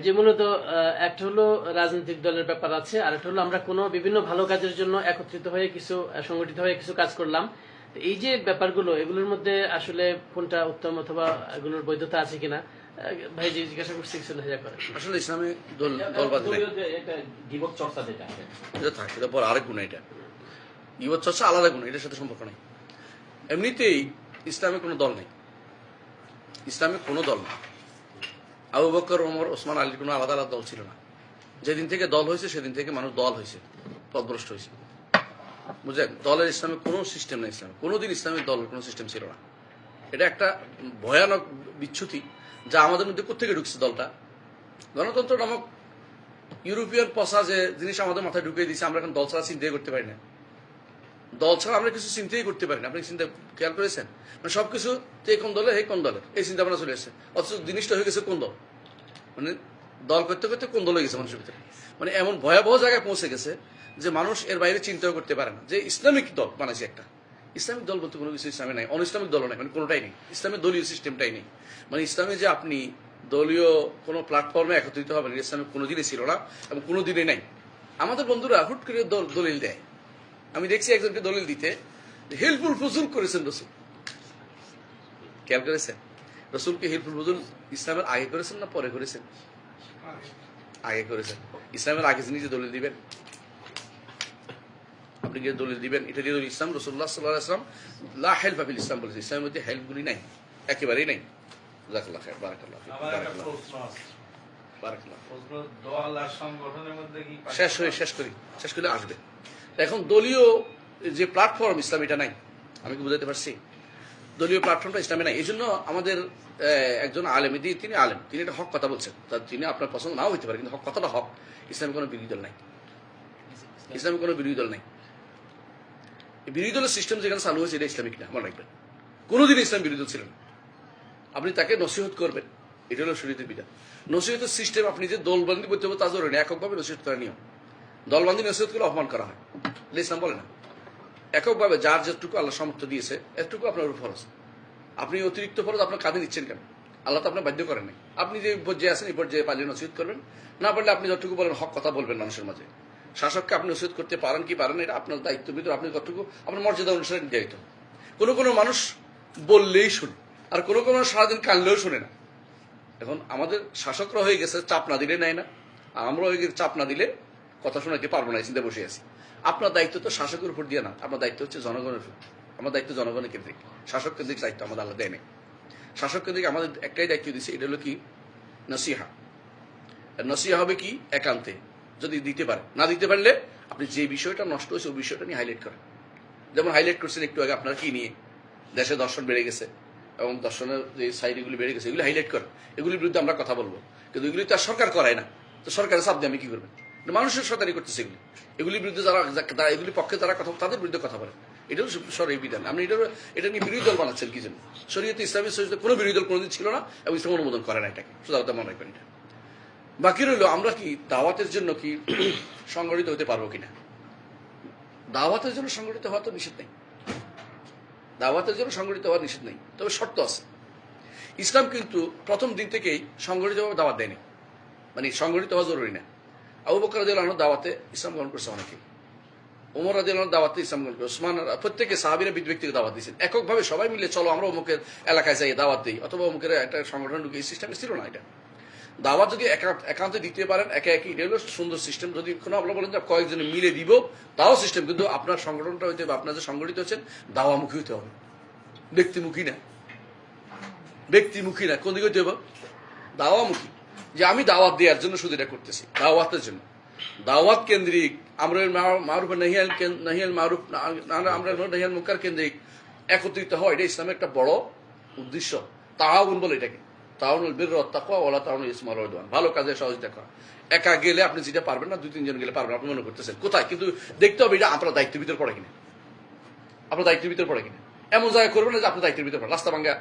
যে মূলত একটা হলো রাজনৈতিক দলের ব্যাপার আছে, আর একটা হলো আমরা কোনো বিভিন্ন ভালো কাজের জন্য একত্রিত হয়ে কিছু সংগঠিত হয়ে কিছু কাজ করলাম। এই যে ব্যাপারগুলো, এগুলোর মধ্যে আসলে কোনটা উত্তম অথবা এগুলোর বৈধতা আছে কিনা ভাই যে জিজ্ঞাসা করছি কিছু লেখা করে। আসলে ইসলামে দলবাদী নাই, গীবত চর্চা যেটা এটা থাকে, এটা পর আরেক গুণ। এটা গীবত চর্চা আলাদা গুণ, এটার সাথে সম্পর্ক নেই। এমনিতেই ইসলামে কোনো দল নেই, ইসলামে কোনো দল নেই। আবু বকর, ওমর, ওসমান, আলীর কোনো আলাদা আলাদা দল ছিল না। যেদিন থেকে দল হয়েছে সেদিন থেকে মানুষ দল হয়েছে, পথভ্রষ্ট হয়েছে, বুঝলেন? দলের ইসলামে কোনো সিস্টেম নেই, ইসলামে কোনোদিন ইসলামের দলের কোনো সিস্টেম ছিল না। এটা একটা ভয়ানক বিচ্যুতি যা আমাদের মধ্যে কোথেকে ঢুকছে। দলটা গণতন্ত্র নামক ইউরোপিয়ান পশা যে জিনিস আমাদের মাথায় ঢুকিয়ে দিয়েছে, আমরা এখন দল ছাড়া চিন্তাই করতে পারি না। দল ছাড়া আমরা কিছু চিন্তাই করতে পারি না। আপনি চিন্তা খেয়াল করেছেন? মানে সবকিছু কোন দলে, হে কোন দলের, এই চিন্তা ভাবনা চলে এসেছে। অথচ জিনিসটা হয়ে গেছে কোন দল, মানে দল করতে করতে কোন দল হয়ে গেছে মানুষের ভিতরে। মানে এমন ভয়াবহ জায়গায় পৌঁছে গেছে যে মানুষ এর বাইরে চিন্তাও করতে পারে না। যে ইসলামিক দল বানাইছে একটা, ইসলামিক দল বলতে কোনো কিছু ইসলামে নাই, অন ইসলামিক দলও নাই, মানে কোনোটাই নেই। ইসলামের দলীয় সিস্টেমটাই নেই। মানে ইসলামে যে আপনি দলীয় কোনো প্ল্যাটফর্মে একত্রিত হবেন, ইসলামে কোনোদিনই ছিল না এবং কোনোদিনই নাই। আমাদের বন্ধুরা হুট করে দলিল দেয়। আমি দেখছি একজনকে দলিল দিতে, হেল্পফুল ফজুল করেছেন রসুল। খেয়াল করেছেন? রসুলকে হেল্পফুল ফজুল ইসলামের আগে করেছেন না পরে করেছেন? আগে করেছেন। ইসলামের আগে যিনি যে দলিল দিবেন, আপনি যে দলিল দিবেন, এটা দিয়ে ইসলাম রসুল্লাহ সাল্লাল্লাহু আলাইহি ওয়াসাল্লাম লা হেল্প ফিল ইসলাম বলেছে। ইসলামের মধ্যে হেল্পগুলি নাই, একেবারেই নাই। জাযাকাল্লাহ খায়র, বারাকাল্লাহ ফিক, বারাকাল্লাহ, বারাকাল্লাহ। শেষ করে আসবে। এখন দলীয় যে প্ল্যাটফর্ম ইসলাম, এটা নাই। আমি কি বুঝাতে পারছি? দলীয় প্ল্যাটফর্মটা ইসলামে নাই। এই জন্য আমাদের একজন আলেম, তিনি আলেম, তিনি একটা হক কথা বলছেন, তিনি আপনার পছন্দ নাও হইতে পারে, কিন্তু হক কথাটা হক। ইসলামে কোনো বিরোধী দল নাই, ইসলামে কোনো বিরোধী দল নাই। বিরোধী দলের সিস্টেম যেখানে চালু হয়েছে, এটা ইসলামিক না, মনে রাখবেন। কোনোদিন ইসলাম বিরোধী দল ছিল না। আপনি তাকে নসিহত করবেন, এটা হলো শরীয়তের বিধান। নসিহতের সিস্টেম আপনি যে দলবন্দি করতে হবে তা জরুরি না, এককভাবে নসিহত করার নিয়ম। দলবন্দি নসিহত করলে অপমান করা হয়, ইসলাম বলে না। এককভাবে যার যেটুকু আল্লাহ সামর্থ্য দিয়েছে এতটুকু আপনার উপর ফরজ। আপনি অতিরিক্ত ফরজ আপনার কাঁধে নিচ্ছেন কেন? আল্লাহ তো আপনার বাধ্য করেন নাই। আপনি যে পর্যায়ে আছেন এই পর্যায়ে পারলে নসিহত করবেন, না পারলে আপনি যতটুকু বলেন হক কথা বলবেন মানুষের মাঝে। শাসককে আপনি নসিহত করতে পারেন কি পারেন, এটা আপনার দায়িত্ব ভিতরে, আপনি যতটুকু আপনার মর্যাদা অনুসারে নির্ধারিত। কোনো মানুষ বললেই শুনে, আর কোনো সারাদিন কানলেও শুনে না। এখন আমাদের শাসকরা হয়ে গেছে চাপ না দিলে নেয় না, আর আমরা হয়ে গেছে চাপ না দিলে কথা শোনাতে পারবো না, চিন্তা বসে আছি। আপনার দায়িত্ব তো শাসকের উপর দিয়ে না, আপনার দায়িত্ব হচ্ছে জনগণের উপর। আমার দায়িত্ব জনগণের কেন্দ্রিক, শাসক কেন্দ্রিক দায়িত্ব আমাদের আল্লাহ দেয় নেই। শাসক কেন্দ্রিক আমাদের একটাই দায়িত্ব দিচ্ছে, এটা হলো কি নসিহা। নসিহা হবে কি একান্তে, যদি দিতে পারে। না দিতে পারলে আপনি যে বিষয়টা নষ্ট হয়েছে ওই বিষয়টা নিয়ে হাইলাইট করেন। যেমন হাইলাইট করছেন একটু আগে আপনার কি নিয়ে, দেশে দর্শন বেড়ে গেছে এবং দর্শনের যে সাইডগুলি বেড়ে গেছে, এগুলি হাইলাইট করেন। এগুলির বিরুদ্ধে আমরা কথা বলবো, কিন্তু এগুলি তো আর সরকার করায় না। তো সরকারের চাপ দিয়ে আমি কি করবেন? মানুষের সরকারই করতেছে এগুলি। এগুলির বিরুদ্ধে যারা এগুলির পক্ষে যারা কথা, তাদের বিরুদ্ধে কথা বলেন। এটাও সরকারি বিধান। আপনি এটা নিয়ে বিরোধী দল বানাচ্ছেন কি জন্য? শরীয়তে ইসলামী শরীয়তে কোনো বিরোধী দল কোনোদিন ছিল না এবং ইসলাম অনুমোদন করে না এটাকে, সোজা কথা মনে রাখবেন। এটা বাকি রইল আমরা কি দাওয়াতের জন্য কি সংগঠিত হতে পারবো কিনা। দাওয়াতের জন্য সংগঠিত হওয়া তো নিষেধ নেই, দাওয়াতের জন্য সংগঠিত হওয়ার নিষেধ নেই, তবে শর্ত আছে। ইসলাম কিন্তু প্রথম দিন থেকেই সংগঠিতভাবে দাওয়াত দেয়নি, মানে সংগঠিত হওয়া জরুরি না। আবু বকর রাদিয়াল্লাহু আনহু দাওয়াতে ইসলাম গ্রহণ করছে অনেকে, ওমর রাদিয়াল্লাহু আনহু দাওয়াতে ইসলাম গ্রহণ করছে, ওসমান, প্রত্যেকে সাহাবীরা ব্যক্তিকে দাওয়াত দিয়েছেন। এককভাবে সবাই মিলে চলো আমরা অমুকের এলাকায় যাই দাওয়াত দিই, অথবা অমুকের একটা সংগঠন ঢুকে, এই সিস্টেম ছিল না। এটা দাওয়াত যদি একান্তে দিতে পারেন একে একে, এটা হলো সুন্দর সিস্টেম। যদি কোনো আপনারা বলেন যে কয়েকজনে মিলে দিব, তাও সিস্টেম, কিন্তু আপনার সংগঠনটা হইতে হবে, আপনার যে সংগঠিত হচ্ছেন দাওয়ামুখী হতে হবে, ব্যক্তিমুখী না। ব্যক্তিমুখী না, কোন দিকে হইতে হবে? দাওয়ামুখী। যে আমি দাওয়াত দেওয়ার জন্য শুধু এটা করতেছি, দাওয়াতের জন্য। দাওয়াত কেন্দ্রিক, আমরুল মারুফ নাহিয়াল মারুফ, নাহিয়াল মুনকার কেন্দ্রিক একত্রিত হয়, এটা ইসলামের একটা বড় উদ্দেশ্য। তাআউন বলে এটাকে, তাআউনুল বিররি ওয়াত তাকওয়া ওয়ালা তাআউনুল ইসমি ওয়াল উদওয়ান, ভালো কাজে সহযোগিতা করা। একা গেলে আপনি যেটা পারবেন না, 2-3 জন গেলে পারবেন, আপনি মনে করতেছেন কোথায়, কিন্তু দেখতে হবে এটা আপনার দায়িত্বের ভিতর পড়ে কিনা, আপনার দায়িত্বের ভিতর পড়ে কিনা। এমন জায়গায় করবেন না যে আপনার দায়িত্বের ভিতর পড়ে। রাস্তা ভাঙ্গা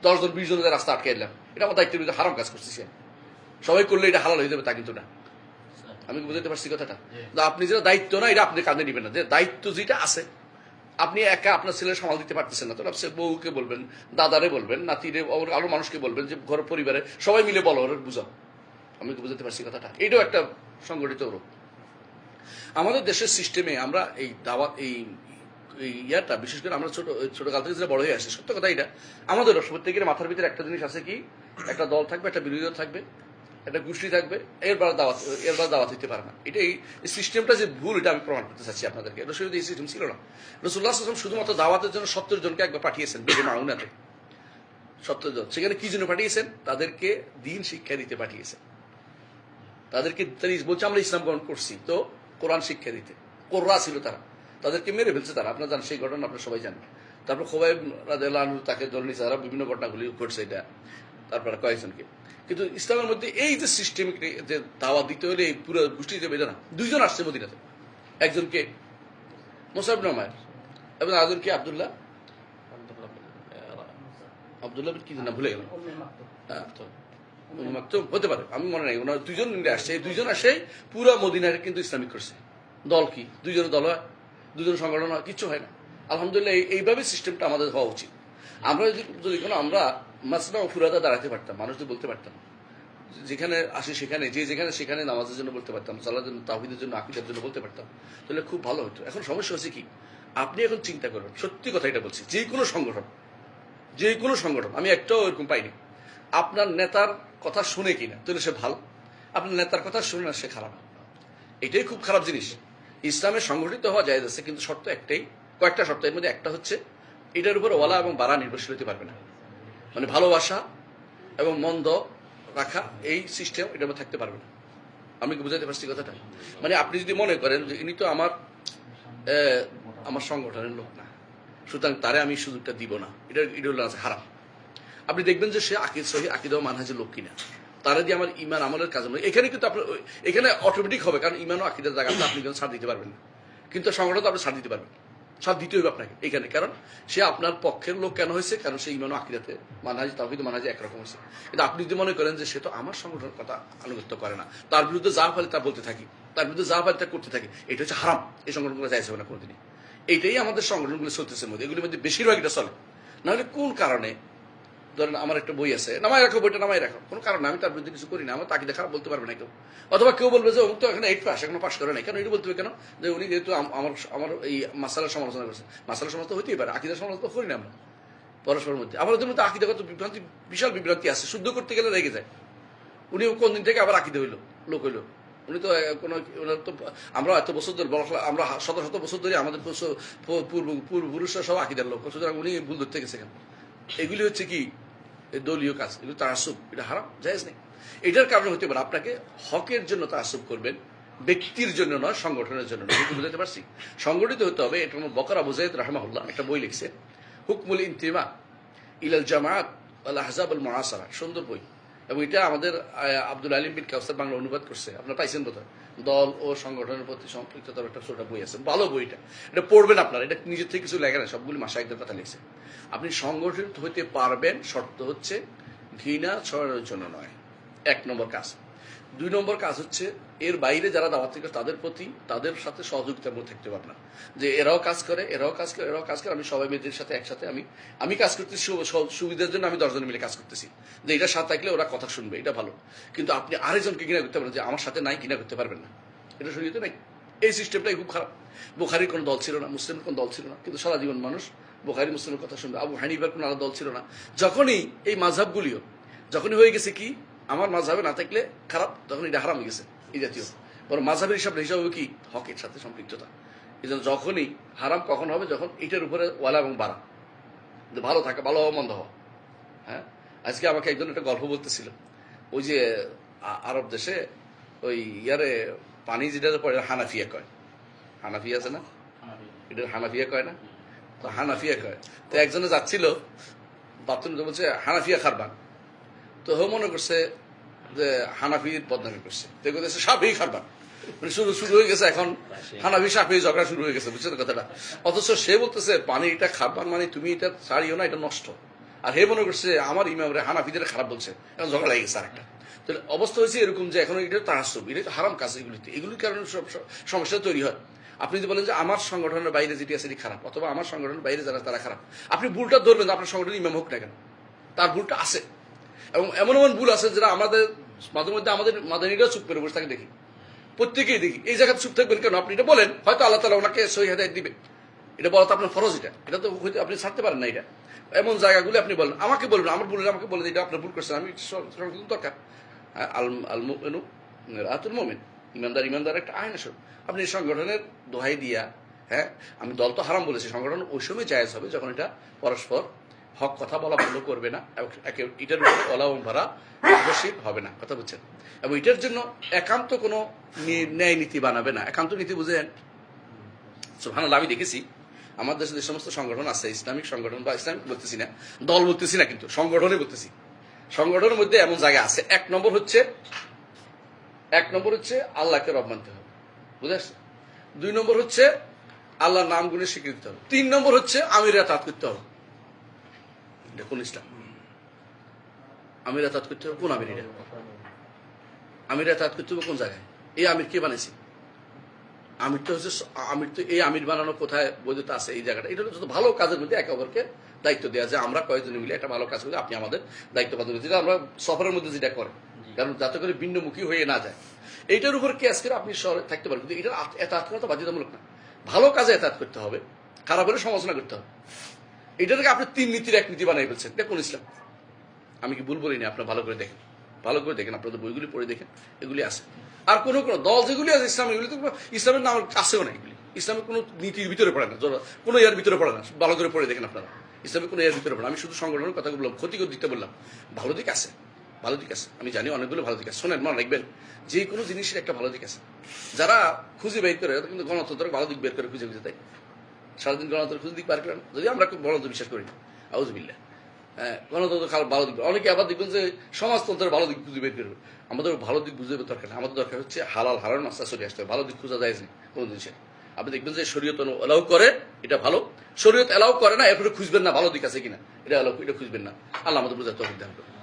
10 জন 20 জনের রাস্তা আটকে দিলাম, এটা আমার দায়িত্বের ভিতরে হারাম কাজ করতেছি। সবাই করলে এটা হালাল হয়ে যাবে তা কিন্তু না। আমি বুঝতে পারছি কথাটা? আপনি যেটা দায়িত্ব না, এটা আপনি কাঁধে নিবেন না। যে দায়িত্ব যেটা আছে, আপনি একা আপনার ছেলের সামাল দিতে পারতেছেন না, তো আপনি বউকে বলবেন, দাদারে বলবেন, নাতিরে, আরো মানুষকে বলবেন, যে ঘর পরিবারে সবাই মিলে বলো, বুঝাও। আমি কি বুঝতে পারছি কথাটা? এটাও একটা সংগঠিত রূপ। আমাদের দেশের সিস্টেমে আমরা এই দাওয়াত এই ইয়াটা বিশেষ করে আমরা ছোটকাল থেকে যেটা বড় হয়ে আসে, সত্য কথা এটা, আমাদের প্রত্যেকের মাথার ভিতরে একটা জিনিস আছে কি, একটা দল থাকবে, একটা বিরোধী দল থাকবে, একটা গোষ্ঠী থাকবে, এরবার দাওয়াত হইতে পারে না। এটা এই সিস্টেমটা যে ভুল, এটা আমি প্রমাণ করতে চাচ্ছি আপনাদেরকে। রসুল এই সিস্টেম ছিল না। রাসূলুল্লাহ সাল্লাল্লাহু আলাইহি ওয়াসাল্লাম শুধুমাত্র দাওয়াতের জন্য 70 জনকে একবার পাঠিয়েছেন বেদে মাউনাতে। 70 জন। সেখানে কি জন্য পাঠিয়েছেন? তাদেরকে দিন শিক্ষা দিতে পাঠিয়েছেন। তাদেরকে বলছে আমরা ইসলাম গ্রহণ করছি, তো কোরআন শিক্ষা দিতে। কোররা ছিল তারা, তাদেরকে মেরে ফেলছে তারা। আপনারা জানেন সেই ঘটনা, আপনারা সবাই জানেন। তারপর খোবাইব রাদিয়াল্লাহু আনহু তাকে ধরে নিয়েছে, তারা বিভিন্ন ঘটনাগুলি ঘটছে এটা, তারপরে কয়েকজনকে। কিন্তু ইসলামের মধ্যে এই যে সিস্টেম, যে দাওয়াত দিতে হলে এই পুরো গোষ্ঠীতে বেঁধে না। 2 জন আসছে মদিনাতে, একজনকে মুসাব ইবনে উমাইর এবং আরেকজনকে আব্দুল্লাহ কি না ভুলে গেলাম, মাকতুম হতে পারে, আমি মনে নাই। ওনার 2 জন আসছে, এই 2 জন আসে পুরো মদিনাকে কিন্তু ইসলামিক করছে। দল কি 2 জন দল হয়, 2 জন সংগঠন হয়, কিচ্ছু হয় না। আলহামদুলিল্লাহ এইভাবে সিস্টেমটা আমাদের হওয়া উচিত। আমরা যদি কোনো আমরা মাসনা ও ফুরাদা দাঁড়াতে পারতাম, মানুষদের বলতে পারতাম, যেখানে আসি সেখানে সেখানে নামাজের জন্য বলতে পারতাম, সালাতের জন্য, তাওহীদের জন্য, আকীদার জন্য বলতে পারতাম, তাহলে খুব ভালো হতো। এখন সমস্যা হচ্ছে কি, আপনি এখন চিন্তা করবেন, সত্যি কথা এটা বলছি, যে কোনো সংগঠন আমি একটাও এরকম পাইনি আপনার নেতার কথা শুনে কিনা, তাহলে সে ভালো। আপনার নেতার কথা শুনে না, সে খারাপ। এটাই খুব খারাপ জিনিস। ইসলামে সংগঠিত হওয়া যায় যাচ্ছে, কিন্তু শর্ত একটাই, কয়েকটা শর্ত, এর মধ্যে একটা হচ্ছে এটার উপর ওয়ালা এবং বাড়া নির্ভরশীল হতে পারবে না। মানে ভালোবাসা এবং মন্দ রাখা, এই সিস্টেম এটার মধ্যে থাকতে পারবে না। আমি কি বুঝাতে পারছি কথাটা? মানে আপনি যদি মনে করেন যে ইনি তো আমার সংগঠনের লোক না, সুতরাং তারে আমি সুযোগটা দিব না, এটা হলো হারাম। আপনি দেখবেন যে সে সহি আকীদা ও মানহাজের লোক কিনা, তারা দিয়ে আমার ইমান আমলের কাজ নয়। এখানে কিন্তু আপনার এখানে অটোমেটিক হবে, কারণ ইমান ও আকীদার জায়গাতে আপনি কিন্তু ছাড় দিতে পারবেন না, কিন্তু সংগঠন তো আপনি ছাড় দিতে পারবেন, ছাড় দিতে হবে আপনাকে এখানে। কারণ সে আপনার পক্ষের লোক কেন হয়েছে? কারণ সে ইমান ও আকীদাতে মানহাজ তাওহীদ মানহাজে একরকম হয়েছে। কিন্তু আপনি যদি মনে করেন যে সে তো আমার সংগঠনের কথা আনুগত্য করে না, তার বিরুদ্ধে যা ফলে তা বলতে থাকি, তার বিরুদ্ধে যা ফলে তা করতে থাকি, এটা হচ্ছে হারাম। এই সংগঠনগুলো যাইছে না কোনোদিনই। এইটাই আমাদের সংগঠনগুলো চলতেছে মধ্যে, এগুলির মধ্যে বেশিরভাগ এটা চলে। নাহলে কোন কারণে, ধরেন আমার একটা বই আছে, নামাই রাখো, বইটা নামাই রাখো, কোনো কারণ আমি তার বিরুদ্ধে কিছু করি না, আমার তাকে দেখা বলতে পারবে না কেউ। অথবা কেউ বলবে যে অমুক তো এখানে 8 পাস, এখনো পাস করে নাই, কেন এটা বলতে হবে কেন? যে উনি যেহেতু আমার এই মাসালার সমালোচনা করছে। মাসালার সমালোচনা তো হইতেই পারে, আকীদার সমালোচনা তো করি না আমরা পরস্পরের মধ্যে। আমাদের মধ্যে আকীদাগত বিভ্রান্তি, বিশাল বিভ্রান্তি আছে, শুদ্ধ করতে গেলে রেগে যায়। উনি কোন দিন থেকে আবার আকীদা হইলো, লোক হইলো। উনি তো কোনো, আমরা এত বছর ধরে, আমরা শত শত বছর ধরে আমাদের পূর্বপুরুষরা সব আকীদার লোক, সুতরাং উনি ভুল ধরতে গেছে কেন? এগুলি হচ্ছে কি দলীয় কাজ, এগুলো তাআসসুব, এটা হারাম, জায়েজ নেই। এটার কারণে হতে পারে আপনাকে হকের জন্য তাআসসুব করবেন, ব্যক্তির জন্য নয়, সংগঠনের জন্য নয়। বুঝতে পারছি? সংগঠিত হতে হবে। এটা বকর আবু যায়েদ রাহিমাহুল্লাহ একটা বই লিখছে, হুকমুল ইনতিমা ইলাল জামাআত ওয়াল আহজাব আল মুআসারা, সুন্দর বই। এবং এটা আমাদের আব্দুল আলিম বিন কাউসার বাংলা অনুবাদ করছে, আপনারা পাইছেন বোধহয়। দল ও সংগঠনের প্রতি সম্পৃক্ততার একটা ছোট বই আছে, ভালো বইটা, এটা পড়বেন আপনারা। এটা নিজের থেকে কিছু লেখা না, সবগুলি মাশায়েখদের কথা লিখছে। আপনি সংগঠিত হইতে পারবেন, শর্ত হচ্ছে ঘৃণা ছড়ানোর জন্য নয়, 1 নম্বর কাজ। 2 নম্বর কাজ হচ্ছে এর বাইরে যারা দাওয়াত করে তাদের প্রতি, তাদের সাথে সহযোগিতার মধ্যে থাকতে পারবে না, যে এরাও কাজ করে, এরাও কাজ করে, এরাও কাজ করে, আমি সবাই মেয়েদের সাথে একসাথে আমি কাজ করতেছি, সুবিধার জন্য আমি 10 জন মিলে কাজ করতেছি, যে এটার সাথে থাকলে ওরা কথা শুনবে, এটা ভালো। কিন্তু আপনি আরেকজনকে ঘৃণা করতে পারেন, যে আমার সাথে নাই, ঘৃণা করতে পারবেন না, এটা শরীয়তে নাই। এই সিস্টেমটাই খুব খারাপ। বুখারীর কোনো দল ছিল না, মুসলিমের কোনো দল ছিল না, কিন্তু সারা জীবন মানুষ বুখারী মুসলিমের কথা শুনবে। আবু হানিফার কোনো আলাদা দল ছিল না। যখনই এই মাযহাবগুলিও যখনই হয়ে গেছে কি আমার মাযহাবে না থাকলে খারাপ, তখন এটা হারাম হয়ে গেছে এই জাতীয়। বরং মাযহাবের হিসাব হবে কি হকের সাথে সম্পৃক্ততা। এই জন্য যখনই হারাম কখন হবে, যখন এটার উপরে ওয়ালা এবং বাড়া, ভালো থাকা, ভালো হওয়া, মন্দ হওয়া। হ্যাঁ, আজকে আমাকে একজন একটা গল্প বলতেছিল, ওই যে আরব দেশে ওই ইয়ারে পানি যেটা পড়ে হানাফিয়া কয়, হানাফিয়া আছে না, এটা হানাফিয়া কয় না, তো হানাফিয়া কয়। তো একজনে যাচ্ছিল বাথরুম, বলছে হানাফিয়া খারবান, তো ও মনে করছে যে হানাফির বদনামি করছে, তো বলছে সাফি খারবান, মানে শুরু হয়ে গেছে এখন হানাফি সাফি ঝগড়া শুরু হয়ে গেছে, বুঝছেন কথাটা? অথচ সে বলতেছে পানি এটা খারবান, মানে তুমি এটা ছাড়িও না, এটা নষ্ট। আর হে মনে করছে আমার ইমামরে হানাফিদের খারাপ বলছে, এখন ঝগড়া লেগে গেছে আরেকটা। তো অবস্থা হয়েছে এরকম যে এখন এটা তাআসসুব, এটা হারাম কাজ। এগুলির কারণে সব সমস্যা তৈরি হয়। আপনি যদি বলেন যে আমার সংগঠনের বাইরে যেটি আছে এটি খারাপ, অথবা আমার সংগঠনের বাইরে যারা তারা খারাপ, আপনি ভুলটা ধরবেন, আপনার সংগঠনের ইমাম হোক না কেন, তার ভুলটা আছে। এবং এমন এমন ভুল আছে যেটা আমাদের মাঝে মধ্যে আমাদের মাদানীরাও চুপ করে বসে থাকে দেখি, প্রত্যেকেই দেখি। এই জায়গায় চুপ থাকবেন কেন? আপনি এটা বলেন, হয়তো আল্লাহ তাআলা ওনাকে সহি হেদায়েত দিবে। এটা বলা তো আপনার ফরজ, এটা তো হয়তো আপনি ছাড়তে পারেন না। এটা এমন জায়গাগুলো আপনি বলেন, আমাকে বলবেন, আমার বললেন আমাকে বলেন এটা আপনার ভুল করছেন, আমি সংশোধন দরকার। আল মুমিনু রাতুল মুমিন, ইমানদার একটা আইন আসল। আপনি সংগঠনের দোহাই দিয়া, হ্যাঁ আমি দল তো হারাম বলেছি, সংগঠন ওই সময় জায়েজ হবে যখন এটা পরস্পর হক কথা বলা বন্ধ করবে না, এবং এটার উপরে অলাওম ভরা নির্ভরশীল হবে না, কথা বুঝছেন? এবং এটার জন্য একান্ত কোনো ন্যায় নীতি বানাবে না। একান্ত নীতি বুঝেন? সুবহানাল্লাহ, আমি দেখেছি আমার দেশে যে সমস্ত সংগঠন আছে, ইসলামিক সংগঠন বা ইসলামিক বলতেছি না, দল বলতেছি না, কিন্তু সংগঠনে বলতেছি, সংগঠনের মধ্যে এমন জায়গা আছে। এক নম্বর হচ্ছে আল্লাহকে রব মানতে হবে, বুঝে আসছে? 2 নম্বর হচ্ছে আল্লাহর নাম গুণে স্বীকৃতি দিতে হবে। 3 নম্বর হচ্ছে আমির আতাত করতে হবে। এটা কোন ইসলাম? আমির আতাত করতে হবে কোন আমির? এটা আমির আতাত করতে হবে কোন জায়গায়? এই আমির কে বানাইছে? আমির তো এই আমির বানানো কোথায় বৈধতা আছে? এই জায়গাটা, এটা হচ্ছে ভালো কাজের মধ্যে একে অপরকে দায়িত্ব দেওয়া যায়। আমরা কয়েকজনে মিলে একটা ভালো কাজ করি, আপনি আমাদের দায়িত্ব পালন করেন, যেটা আমরা সফরের মধ্যে যেটা করে, কারণ যাতে করে ভিন্নমুখী হয়ে না যায়। এইটার উপর কেস করে আপনি শহরে থাকতে পারেন, কিন্তু এটা এতাত করা তো বাধ্যতামূলক না। ভালো কাজে এতাত করতে হবে, খারাপ হলে সমালোচনা করতে হবে। এটাকে আপনি 3 নীতির 1 নীতি বানাই ফেলছেন। এটা কোন ইসলাম? আমি কি ভুল বলিনি? আপনার ভালো করে দেখেন, আপনাদের বইগুলি পড়ে দেখেন, এগুলি আছে। আর কোন দল যেগুলি আছে ইসলাম, এগুলি তো ইসলামের নাম কাছেও না। এগুলি ইসলামের কোনো নীতির ভিতরে পড়ে না, কোনো ইয়ার ভিতরে পড়ে না। ভালো করে পড়ে দেখেন আপনারা, ইসলামের কোনো ইয়ার ভিতরে পড়ে না। আমি শুধু সংগঠনের কথা বললাম, ক্ষতিকর দিকটা বললাম। ভালো দিক আছে, আমি জানি অনেকগুলো ভালো দিক আছে। শোনেন, মনে রাখবেন, যে কোনো জিনিসের একটা ভালো দিক আছে। যারা খুঁজে বের করে, কিন্তু গণতন্ত্রের ভালো দিক বের করে খুঁজে তাই সারাদিন গণতন্ত্র খুঁজে দিক বার করেন। যদি আমরা খুব গণতন্ত্র বিশ্বাস করি, আউযুবিল্লাহ, হ্যাঁ গণতন্ত্র ভালো দিক। অনেকে আবার দেখবেন যে সমাজতন্ত্রের ভালো দিক খুঁজে বের করবে। আমাদের ভালো দিক বুঝতে দরকার নেই, আমাদের দরকার হচ্ছে হালাল হারাম নাস্তা চলে আসতে হবে। ভালো দিক খোঁজা যায় না কোনো জিনিসের। আপনি দেখবেন যে শরীয়ত এলাও করে, এটা ভালো। শরীয়ত এলাও করে না, এরপরে খুঁজবেন না ভালো দিক আছে কিনা, এটা খুঁজবেন না। আল্লাহ আমাদের বোঝার তৌফিক দান করুন।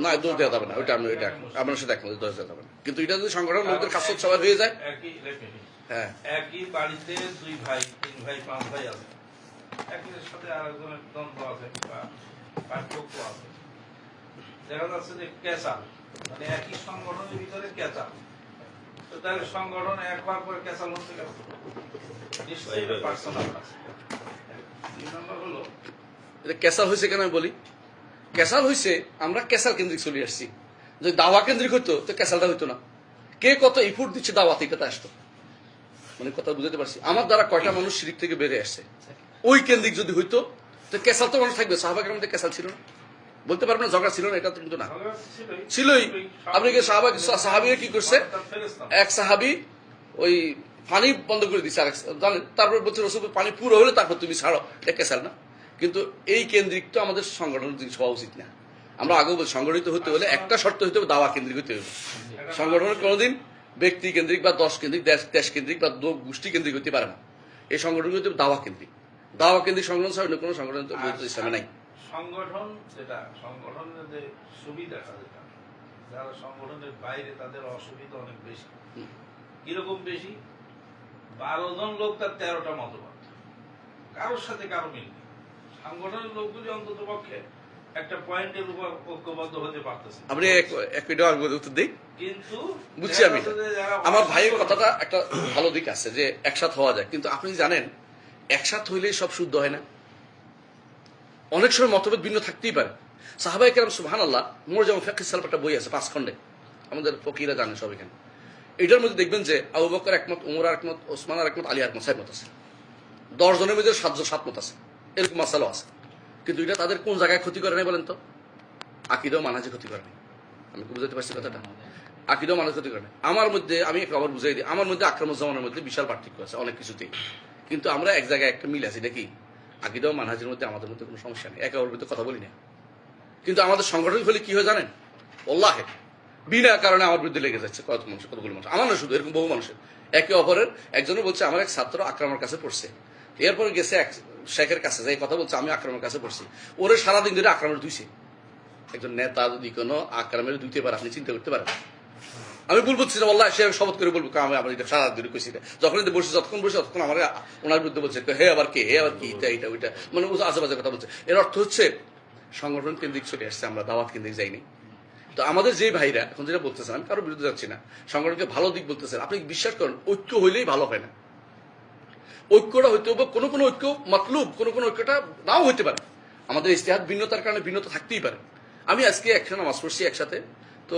না, দোষ দেওয়া যাবে না, ওইটা আমি এটা আপনার সাথে একমত, দোষ দেওয়া যাবে না। কিন্তু এটা যদি সংগঠন লোকদের খাসত সবার হয়ে যায়, হ্যাঁ, একই বাড়িতে 2 ভাই 3 ভাই 5 ভাই আছে, একজনের সাথে আরেকজনের দ্বন্দ্ব আছে বা পার্থক্য আছে, দেখা যাচ্ছে যে ক্যাচাল, মানে একই সংগঠনের ভিতরে ক্যাচাল। তো তাহলে সংগঠন একবার করে ক্যাচাল হচ্ছে কেন? নিশ্চয়ই এটা পার্সোনাল আছে। 2 নম্বর হলো এটা ক্যাসাল হয়েছে কেন আমি বলি। ক্যাসাল হয়েছে, আমরা ক্যাসাল কেন্দ্রিক চলে আসছি। যদি দাওয়া কেন্দ্রিক হইতো তো ক্যাসালটা হইতো না। কে কত ইফোর্ট দিচ্ছে দাওয়াতে, এটাতে আসতো। মানে কথা বুঝতে পারছি, আমার দ্বারা কয়টা মানুষ শিরিক থেকে বেরিয়ে আসছে, ওই কেন্দ্রিক যদি হইতো তো ক্যাসাল তো মানুষ থাকবে। সাহাবাকের মধ্যে ক্যাসাল ছিল না, বলতে পারবেন না ঝগড়া ছিল না, এটা কিন্তু না, ছিলই। আপনি কি সাহাবিরা কি করছে? এক সাহাবি ওই পানি বন্ধ করে দিচ্ছে, জানেন, তারপর বলছে রসুল পানি পুরো হলে তারপর তুমি ছাড়ো, এটা ক্যাসাল না। কিন্তু এই কেন্দ্রিক তো আমাদের সংগঠনের জিনিস হওয়া উচিত না। আমরা আগেও বলছি, সংগঠিত হতে হলে একটা শর্ত হতে হবে, দাওয়া কেন্দ্রিক হতে হবে। সংগঠনের কোনোদিন ব্যক্তি কেন্দ্রিক বা 10 কেন্দ্রিক, দেশ কেন্দ্রিক বা গোষ্ঠী কেন্দ্রিক হতে পারে না। এই সংগঠন হতে হবে দাওয়া কেন্দ্রিক। দাওয়া কেন্দ্রিক সংগঠন ছাড়া কোনো সংগঠন ইসলামে নাই। সংগঠন যেটা, সংগঠনের যে সুবিধাটা, যেটা যারা সংগঠনের বাইরে তাদের অসুবিধা অনেক বেশি। কিরকম বেশি? 12 জন লোক, তার 13টা মতবাদ, কারোর সাথে কারো মিল নেই। সংগঠনের লোকগুলি অন্তত পক্ষে একটা পয়েন্টের উপর ঐক্যবদ্ধ হতে পারতেছে। আপনি উত্তর দিই, কিন্তু বুঝছি আমি। আমার ভাইয়ের কথাটা একটা ভালো দিক আছে যে একসাথ হওয়া যায়, কিন্তু আপনি জানেন একসাথ হইলেই সব শুদ্ধ হয় না। অনেক সময় মতভেদ ভিন্ন থাকতেই পারে। সাহাবায়ে কেরাম সুবহানাল্লাহ, মোর যেমন ফিকহ সালাফ একটা বই আছে 5 খণ্ডে, আমাদের ফকিরা জানেন সব এখানে। এটার মধ্যে দেখবেন যে আবু বকর একমত, উমর একমত, ওসমান একমত, আলী একমত, 6 মত আছে। 10 জনের মধ্যে 7 মত আছে, এরকম মাসালা আছে। কিন্তু এটা তাদের কোন জায়গায় ক্ষতি করে নাই বলেন তো? আকীদা ও মানহাজে ক্ষতি করে নাই। আমি কি বুঝাতে পারছি কথাটা? আকীদা ও মানহাজ ক্ষতি করে নাই। আমার মধ্যে, আমি একটু আবার বুঝাই দিই, আমার মধ্যে আকরামুজ্জামানের মধ্যে বিশাল পার্থক্য আছে অনেক কিছুতেই, কিন্তু আমরা এক জায়গায় একটা মিল আছে। দেখি আকীদা ও মানহাজের মধ্যে আমাদের মধ্যে কোনো সমস্যা নেই, একে অপরের মধ্যে কথা বলি না। কিন্তু আমাদের সংগঠন হলে কি হয় জানেন? আল্লাহে বিনা কারণে আমার বিরুদ্ধে লেগে যাচ্ছে কতগুলো মানুষ, আমার না শুধু, এরকম বহু মানুষের। একে অপরের, একজনে বলছে আমার এক ছাত্র আকরামের কাছে পড়ছে, এরপরে গেছে এক শেখের কাছে যাই কথা বলছে আমি আকরামের কাছে পড়ছি, ওরে সারাদিন ধরে আকরামের ধুইছে। একজন নেতা যদি কোনো আকরামের ধুইতে পারে, আপনি চিন্তা করতে পারেন? আমি বলবো আল্লাহ, সে শপথ করে বলবো আমি আমার সারা দিন কইছি। যখন বসে যতক্ষণ বসে ততক্ষণ আমার ওনার বিরুদ্ধে বলছে হে আবার কে, হে আবার কি, এটা ওইটা, মানে আজেবাজে কথা বলছে। এর অর্থ হচ্ছে সংগঠন কেন্দ্রিক চলে আসছে, আমরা দাওয়াত কেন্দ্রিক যাইনি। তো আমাদের যে ভাইরা এখন যেটা বলতেছেন, আমি কারোর বিরুদ্ধে যাচ্ছি না, সংগঠনকে ভালো দিক বলতেছেন, আপনি বিশ্বাস করেন ঐক্য হইলেই ভালো হয় না। ঐক্যটা হইতে হবে, কোনো কোনো ঐক্য মতলুব, কোনো কোনো ঐক্যটা নাও হইতে পারে। আমাদের ইস্তেহাদ ভিন্নতার কারণে ভিন্নতা থাকতেই পারে। আমি আজকে একসাথে নামাজ পড়ছি একসাথে, তো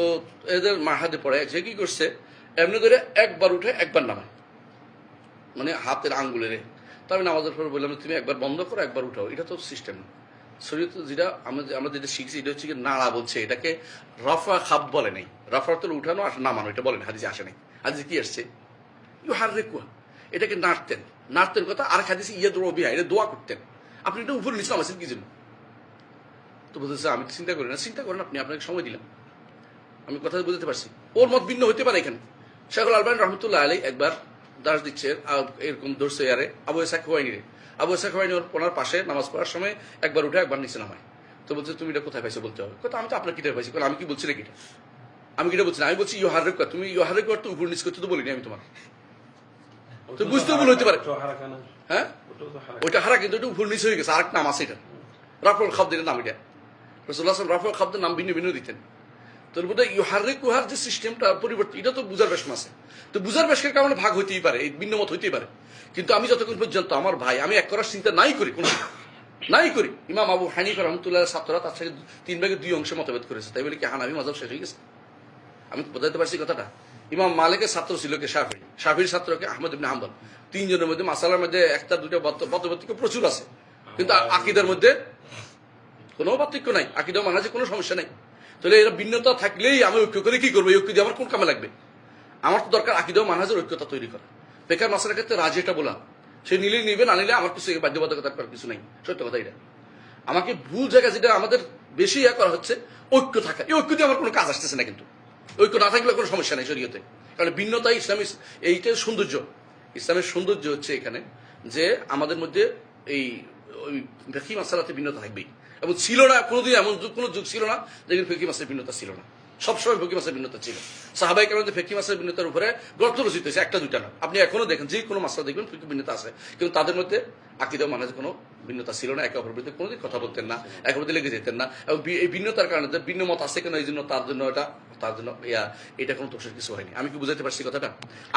এদের মাহাদে পড়ে যে কি করছে, এমনি করে একবার উঠে একবার নামায়, মানে হাতের আঙ্গুলের। তো আমি নামাজের পর বললাম তুমি একবার বন্ধ করো একবার উঠাও, এটা তো সিস্টেম না। শরীয়ত যেটা আমরা যেটা শিখছি এটা হচ্ছে কি নাড়া বলছে, এটাকে রফা খাব বলে নাই। রফা তো উঠানো আর নামানো এটা বলেন, হাদিসে আসে নাই। হাদিসে কি আসছে, ইউ হার রেকুয়া, এটাকে নাড়তেন, নাড়তেন কথা। আর হাদিসে ইয়ে দোয়া, এটা দোয়া করতেন। আপনি এটা উপরে নিচে নামাইছেন কি জন্য? তো বলতেছে আমি চিন্তা করি না। চিন্তা করেন আপনি, আপনাকে সময় দিলাম, আমি কথা বুঝতে পারছি। ওর মত ভিন্ন হইতে পারে। এখানে শেখুল আলবানী রহমতুল্লাহ আলী একবার দাস দিচ্ছে এরকম ধরছে ইয়ারে আবু ইসাক হুয়াইনি রে। আবু ইসাক হুয়াইনি ওনার পাশে নামাজ পড়ার সময় একবার উঠে একবার নিচে নামায়। তো বলছে তুমি এটা কোথায় পাইছো বলতে হবে। কথা আমি তো আপনার কিটা পাইছি। আমি কি বলছি নাকি এটা? আমি কিটা বলছি না, আমি বলছি ইউ হার রেকুয়া, তুমি ইউ হার রেকুয়ার তো উপর নিচ করতে তো বলিনি আমি তোমার। তো বুঝতেও ভুল হইতে পারে। হ্যাঁ ওইটা হারা, কিন্তু এটা উপর নিচ হয়ে গেছে, আরেক নাম আছে এটা, রাফুল খাবদের নাম। এটা রাসূলুল্লাহ সাল্লাল্লাহু আলাইহি ওয়াসাল্লাম রাফুল খাবদের নাম ভিন্ন ভিন্ন দিতেন। তোর বোধ হয় ইউহারিকুহার যে সিস্টেমটা পরিবর্তন, এটা তো বুঝার বেশম আছে। তো বুঝার বেশের কারণে ভাগ হইতেই পারে, এই ভিন্নমত হইতেই পারে। কিন্তু আমি যতক্ষণ পর্যন্ত আমার ভাই, আমি এক করার চিন্তা নাই করি, কোনো নাই করি। ইমাম আবু হানিফা রহমতুল্লাহ ছাত্ররা তার সাথে 3 ভাগে 2 অংশে মতভেদ করেছে, তাই বলে কি হানাফি মাযহাব শেষ হয়ে গেছে? আমি বোঝাতে পারছি কথাটা। ইমাম মালিকের ছাত্র ছিল কে শাফি, শাফির ছাত্রকে আহমদ ইবনে হাম্বল। 3 জনের মধ্যে মাসালার মধ্যে একটা দুটো মতভেদ প্রচুর আছে, কিন্তু আকীদার মধ্যে কোনো পার্থক্য নাই। আকীদা মানহাজে কোনো সমস্যা নাই। তাহলে এরা ভিন্নতা থাকলেই আমি ঐক্য করে কি করবো? এই ঐক্য দিয়ে আমার কোন কামে লাগবে? আমার তো দরকার আকীদা মানহাজের ঐক্যতা তৈরি করা। বেকার মাসালার ক্ষেত্রে রাজি এটা বলা, সে নিলেই নিবে, না নিলে আমার কিছু বাধ্যবাধকতা করার কিছু নাই। সত্য কথা এটা। আমাকে ভুল জায়গা যেটা আমাদের বেশি করা হচ্ছে, ঐক্য থাকা। এই ঐক্য দিয়ে আমার কোনো কাজ আসতেছে না। কিন্তু ঐক্য না থাকলে কোনো সমস্যা নেই শরীয়তে, কারণ ভিন্নতাই ইসলামের এইটাই সৌন্দর্য। ইসলামের সৌন্দর্য হচ্ছে এখানে যে আমাদের মধ্যে এই ফিকহি মাসালাতে ভিন্নতা থাকবেই, এবং ছিল না কোনোদিন, এমন কোনো যুগ ছিল না যেখানে ফিকহি মাসালার ভিন্নতা ছিল না। সবসময় ফিকহি মাসালার ভিন্নতা ছিল। সাহাবায়ে কেরামদের ফিকহি মাসালার ভিন্নতার উপরে গ্রন্থ রচিত হয়েছে, একটা দুইটা না। আপনি এখনো দেখেন যে কোনো মাসলা দেখবেন ফিকহি ভিন্নতা আছে, কিন্তু তাদের মধ্যে আকীদা মানহাজে কোনো ভিন্নতা ছিল না। একে অপরের বিরুদ্ধে কোনোদিন কথা বলতেন না, একে অপরের লেগে যেতেন না। এবং এই ভিন্নতার কারণে ভিন্ন মত আছে কেন, এই জন্য তার জন্য এটা কোনো দোষের কিছু হয়নি। আমি কি বুঝাতে পারছি কথাটা?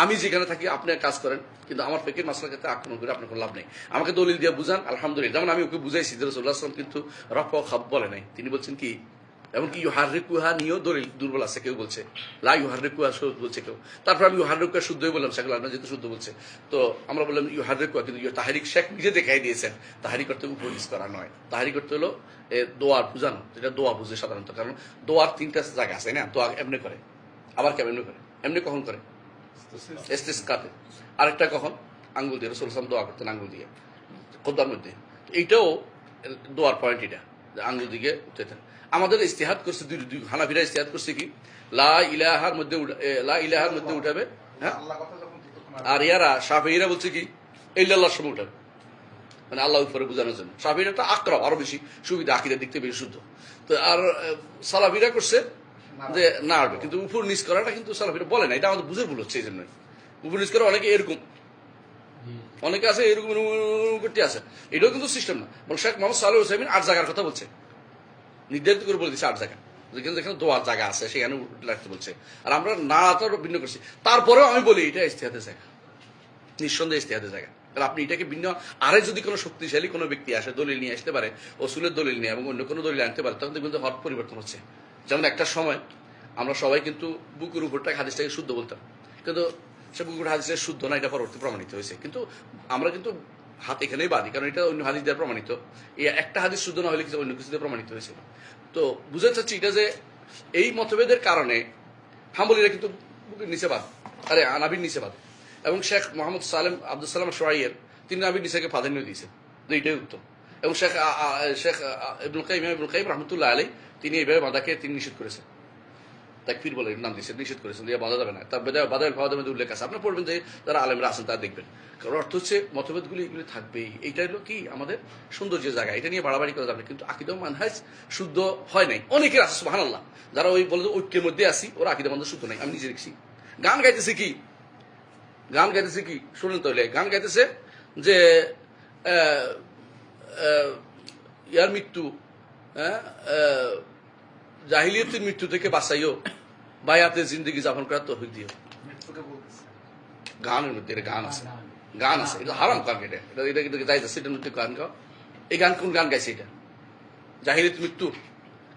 আমি যেখানে থাকি আপনি কাজ করেন, কিন্তু আমার ফিকহির মাসলার ক্ষেত্রে আক্রমণ করে আপনার কোনো লাভ নেই। আমাকে দলিল দিয়ে বুঝান, আলহামদুলিল্লাহ। যেমন আমি ওকে বুঝাইছি যে রাসূলুল্লাহ সাল্লাল্লাহু আলাইহি ওয়াসাল্লাম কিন্তু রফা ও খাব বলে নাই, তিনি বলছেন কি, এমনকি ইউহারিকুহা নিয়েও দলিল দুর্বল আছে। কেউ বলছে লা ইউহারিকুহা শুদ্ধ বলছে কেউ। তারপর আমি ইউহারিকুহা শুদ্ধই বললাম, সেগুলো আপনার যেহেতু শুদ্ধ বলছে, তো আমরা বললাম ইউহারিকুহা। কিন্তু তাহরিক শেখ নিজে দেখাই দিয়েছেন তাহরিক করতে উপদেশ করা নয়। তাহরিক করতে হলো দোয়ার বুঝানো, যেটা দোয়া বুঝে সাধারণত। কারণ দোয়ার 3টা জায়গা আছে না, দোয়া এমনি করে, আবার কেমনি করে, এমনি কখন করে ইস্তিসকাতে, আরেকটা কখন আঙ্গুল দিয়ে। রাসূল সাল্লাল্লাহু আলাইহি ওয়াসাল্লাম দোয়া করতেন আঙ্গুল দিয়ে খোদার মধ্যে। এইটাও দোয়ার পয়েন্ট, এটা আঙ্গুল দিকে উঠতেন। আমাদের ইস্তেহাদ করছে দুই হানাফিরা ইস্তেহাদ করছে কি লা ইলাহার মধ্যে উঠাবে, হ্যাঁ। আর ইয়ারা শাফিঈরা বলছে কি ইল্লাল্লাহর সময় উঠাবে, মানে আল্লাহ উপরে বোঝানোর জন্য। শাফিঈরা আকরাব, আরো বেশি সুবিধা, আকীদার দিক থেকে বেশি শুদ্ধ। তো আর সালাফিরা করছে যে না আসবে, কিন্তু উপর নিচ করাটা কিন্তু সালাফিরা বলে না। এটা আমাদের বুঝে ভুল হচ্ছে। এই জন্য উপর নিচ করা অনেকে এরকম, অনেকে আছে এরকম করতে আছে, এটাও কিন্তু সিস্টেম না। বল শেখ মোহাম্মদ সালেহ উসাইমিন 8 জায়গার কথা বলছে, নির্ধারিত করে বলে দিচ্ছে 8 জায়গা, যেখানে যেখানে দোয়ার জায়গা আছে সেখানে রাখতে বলছে। আর আমরা নাড়াটা ভিন্ন করছি। তারপরেও আমি বলি এটা ইস্তেহাদের জায়গা, নিঃসন্দেহে ইস্তেহাদের জায়গা। তাহলে আপনি এটাকে ভিন্ন আরে যদি কোনো শক্তিশালী কোনো ব্যক্তি আসে, দলিল নিয়ে আসতে পারে, ওসুলের দলিল নিয়ে এবং অন্য কোনো দলিল আনতে পারে, তখন কিন্তু হট পরিবর্তন হচ্ছে। যেমন একটা সময় আমরা সবাই কিন্তু বুকুর উপরটা হাদিসটাকে শুদ্ধ বলতাম, কিন্তু সে বুকুর হাদিসটা শুদ্ধ না, এটা পরবর্তী প্রমাণিত হয়েছে। কিন্তু আমরা কিন্তু হাত এখানেই বাঁধি, কারণ এটা অন্য হাদিস দ্বারা প্রমাণিত। এই একটা হাদিস শুদ্ধ না হলে কিছু অন্য কিছু দিয়ে প্রমাণিত হয়েছে। তো বুঝতে চাচ্ছি এটা যে এই মতভেদের কারণে হাম্বলীরা কিন্তু বুকের নিচে বাঁধ, আরে নাবির নিচে বাঁধ। এবং শেখ মোহাম্মদ আব্দুল সালাম শোয়াইয়ের তিনি নাবির নিচাকে প্রাধান্য দিয়েছেন, যে এটাই উত্তম। এবং শেখ ইবনুল কাইয়িম রহমতুল্লাহ আলাইহি তিনি এইভাবে বাঁধাকে তিনি নিষেধ করেছেন, তাকফির বলে নাম দিয়েছেন, নিষেধ করেছেন, দিয়ে বাঁধা যাবে না। তার বাদাইল ফাওয়াদের মধ্যে উল্লেখ আছে, আপনার পড়বেন যে যারা আলেমরা আছেন তারা দেখবেন। কারণ অর্থ হচ্ছে মতভেদগুলি এগুলি থাকবেই। এইটা হলো কি আমাদের সৌন্দর্যের জায়গা, এটা নিয়ে বাড়াবাড়ি করা যাবে। কিন্তু আকীদা মানহাজ শুদ্ধ হয় নাই। অনেকের আছে সুবহানাল্লাহ, যারা ওই বলে ঐক্যের মধ্যে আসি, ওরা আকীদা মানহাজ শুদ্ধ নাই। আমি নিজে দেখছি। গান গাইতেছে কি শুনেন তাহলে, গান গাইতেছে যে ইয়ার মৃত্যু হ্যাঁ, জাহিলিয়তের মৃত্যু থেকে বাঁচাইও, বায়াতে জিন্দগি যাপন করার তৌফিক দিও। গানের মধ্যে এটা গান আছে, গান আছে, এটা হারাম গান, এটা এটা এটা যাই যাচ্ছে, এটার মধ্যে গান গাও। এই গান কোন গান গাইছে? এটা জাহিলিয়ত মৃত্যু।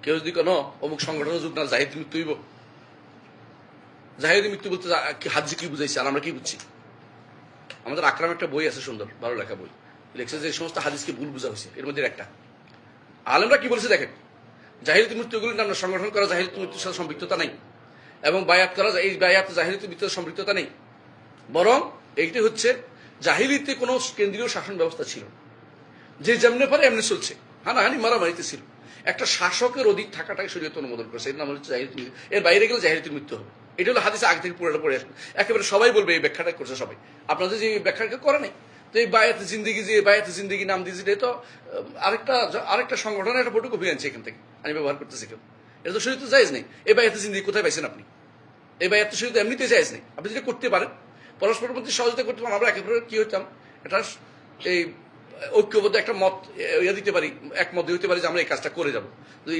কেউ যদি কোনো অমুক সংগঠনের যুগ না, জাহিলিয়ত মৃত্যু হইব। জাহিলিয়ত মৃত্যু বলতে হাজি কি বুঝাইছে আর আমরা কি বুঝছি? আমাদের আকরাম একটা বই আছে, সুন্দর ভালো লেখা বই, লেখছে যে এই সমস্ত হাদিসকে ভুল বোঝা হয়েছে। এর মধ্যে একটা আলেমরা কি বলছে দেখেন, জাহিলিয়ত মৃত্যুগুলির নাম সংগঠন করা জাহিলিয়ত মৃত্যুর সাথে সম্পৃক্ততা নেই, এবং বায়াত করা এই বায়াত জাহিলিয়ত মৃত্যুর সম্পৃক্ততা নেই, বরং এইটি হচ্ছে জাহিলিতে কোনো কেন্দ্রীয় শাসন ব্যবস্থা ছিল, যে যেমনি পারে এমনি চলছে, হানাহানি মারামারিতে ছিল। একটা শাসকের অধীন থাকাটাকে শরীয়ত অনুমোদন করেছে, এর নাম হচ্ছে জাহিলিয়ত মৃত্যু। এর বাইরে গেলে জাহিলিয়তের মৃত্যু হবে। এটা হলো হাদিসে আগে থেকে পুরোটা পড়ে আসেন, একেবারে সবাই বলবে এই ব্যাখ্যাটা করছে সবাই। আপনাদের যে ব্যাখ্যাটা করে নাই, তো এই বায়াতে জিন্দিগি, যে বায়াতে জিন্দিগি নাম দিয়েছে, এটা তো আরেকটা সংগঠনের একটা ফটোকপি আনছে এখান থেকে, আমি ব্যবহার করতেছি কেউ। এটা তো শরীয়তে জায়েজ নেই। এই বায়াতে জিন্দিগি কোথায় পাইছেন আপনি? এই বায়াত তো শরীয়তে এমনিতে জায়েজ নেই। আপনি যদি করতে পারেন, পরস্পরের মধ্যে সহযোগিতা করতে পারেন, আমরা একেবারে কি হইতাম, এটা এই ঐক্যবদ্ধ একটা মত দিতে পারি, একমত হইতে পারি যে আমরা এই কাজটা করে যাবো।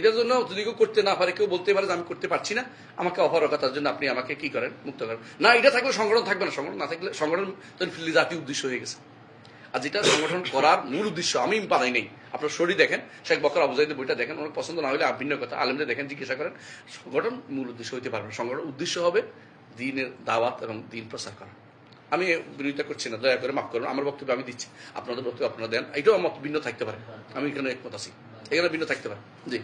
এটার জন্য যদি কেউ করতে না পারে, কেউ বলতে পারে যে আমি করতে পারছি না, আমাকে অপারগতার জন্য আপনি আমাকে কি করেন, মুক্ত করেন না। এটা থাকলে সংগঠন থাকবে না, সংগঠন না থাকলে সংগঠন ফিরলি জাতীয় উদ্দেশ্য হয়ে গেছে। আর যেটা সংগঠন করার মূল উদ্দেশ্য, আমি বানাই নেই, আপনার শরীর দেখেন, শেখ বকর আবু জাইদের বইটা দেখেন, অনেক পছন্দ না হলে ভিন্ন কথা, আলেমদের দেখেন, জিজ্ঞাসা করেন। সংগঠন মূল উদ্দেশ্য হইতে পারবে না, সংগঠন উদ্দেশ্য হবে দিনের দাওয়াত এবং দিন প্রচার করা। আমি বিরোধিতা করছি না, দয়া করে মাফ করুন, আমার বক্তব্য আমি দিচ্ছি, আপনাদের বক্তব্য আপনারা দেন, এটাও মত ভিন্ন থাকতে পারে, আমি এখানে একমত আছি, এখানে ভিন্ন থাকতে পারে। জি।